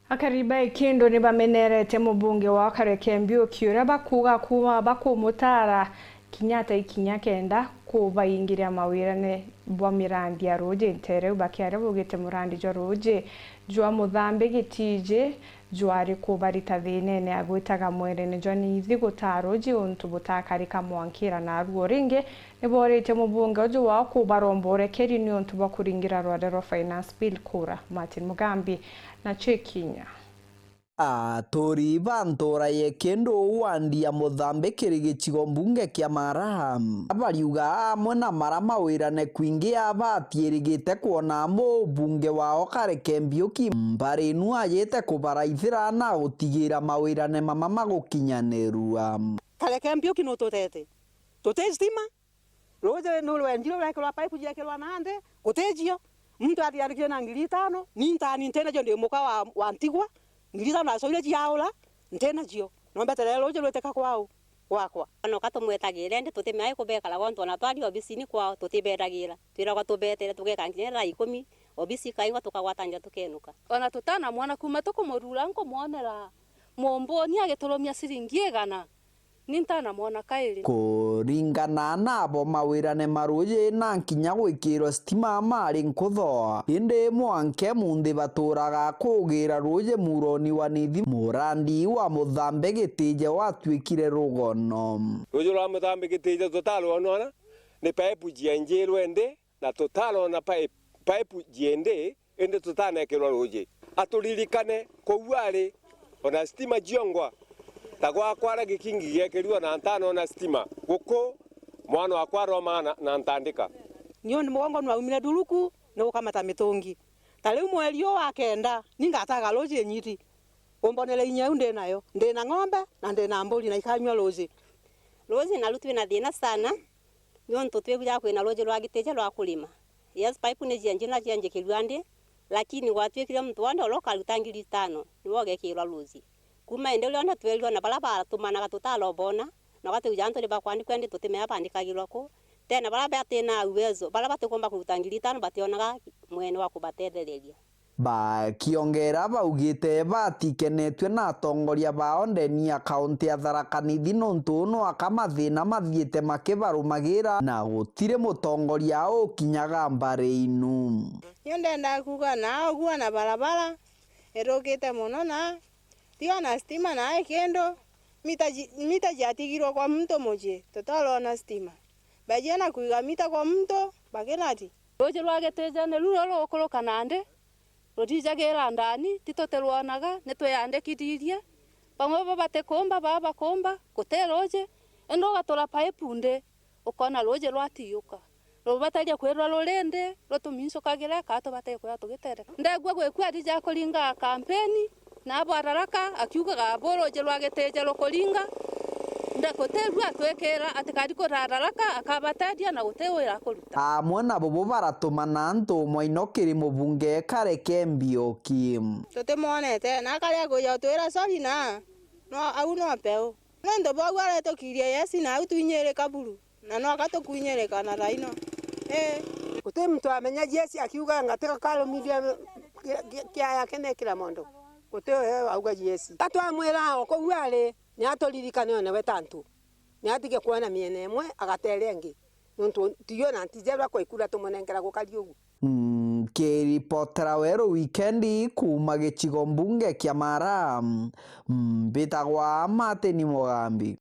Akariba ikindo ni bamenerete mubunge wa Kareke Mbiuki uria bakuga kuba bakumutara Kinyata ikinya kenda kubaingiria mawirane bwa mirandi ya roje ntere bakiare bugite murandi jo roje jwa muthambe gitije jwari kubarita thinene agwitaga mwerene joni ithi gutaroje untu butakarika mwankira na ruo ringe niborete mubunge ujo wa kubarombore keri ni untu bakuringira rwada finance bill kura Martin Mugambi na Chekinya Tori bantora ye kendo wandi ya muthambe kiri gicigo mbunge kia Maraham abariuga amwe na marama wirane kwingia abatiirigite kuona mbunge wao Kareke Mbiuki mbarinu ayete kubaraithira na gutigira mawirane mama magukinyanirua Kareke Mbiuki no totete stima roje no wendiro like lwa pipe je kelwa nande kutejio mtu atiarikio na 5,000 ni tena jo ndio muka wa Ntigwa ngiriza na soile jiaula ntena jio nombe terelo je lweteka kwao wakwa no katumwetagira ndi tutimai kubeka la gonto na twali obisini kwao tutibetagira twira kwa tubetera tugekangira 10 obisi kaingwa tukagwatanja tukenuka ona tutana mwana kuma tukumurura ngo monera momboni agetoromia siringi egana nintana mwana kairi kuringana nabo mawirane maruje na nkinya gwikirwo stima mari nkutho inde mwanke munthi baturaga kugira ruje muroni wa nithi murandi wa muthambe gitije watwikire rugono ruje rwa muthambe gitije totalo onona ni pipe jienje rwende na totalo na pipe jiende ende tutana ekirwa ruje aturirikane kowari ona stima jiongwa tagwa kwara gikingi gekeriwa na ntano na stima guko mwana wakwa roma na ntandika nyoni mugongo nwa umire duruku no kamata mitungi tale mwelio wa kenda ningataga loje nyiti ombonele inya unde nayo ndena ng'ombe na ndena mbuli na ikanywa loje na lutu na thina sana nyonto twekuja kwina loje lwa giteje lwa kulima yes pipe ne jienje na jienje kilwande lakini watwekire mtu wande oloka lutangiri 5 niwoge kirwa loje kuma endeleo na twelio na balabala tumana tutalo bona na watu janto le bakwandi kwende tutemea pandikagirwa ko tena balaba tena uwezo balaba tukomba kutangiri 5 bationaga mwene wa kubatethereria kiongera baugite batikenetwe na atongoria bao ndeni ya kaunti ya Tharaka Nithi nontu no akamathina mathiete makibarumagira na gutire mutongoria ukinyaga mbare inu nyondenda kuga na ogua na barabara erokete muno na tiga na stima na kendo mita jatigirwo kwa mto moje totalo na stima bajena kuiga mita kwa mto bagenati roje rwageteja ne ruro okoroka nande rotijagera ndani titotelwanaga netweyandekithirie bamwe batekomba baba komba kuteroje endo gatora pipe ukona roje rwatiyuka robataria kwerwa rorende rotuminso kagira kato batekwa tugitere ndegwa gwekwa dija kolinga kampeni na bararaka akiuga boroje rwageteje rokolinga ndakoterwa twekera atikari ko rararaka akabatadia na gutewira kuruta amwe nabo bo baratumana ntu mwainokiri mubunge Kareke Mbiuki tutemonete na karia goya twira sori na no au no peo nendo bogware to kiria yesi na utunyere kaburu na no akatokunyere kana raino ute mtu amenya yesi akiuga ngateka kalo media kia yake ne kila mondo uteo auga yesi tatwa mwera oko gwale ni atoririkane one wetantu ni atige kuona miene emwe agaterengi nontu tiyo na ntijera kwa ikura tumonengera gukari ugu kiripotera wero weekendi kuma gicigo mbunge kia Maraham mbitagwa Martin Mugambi.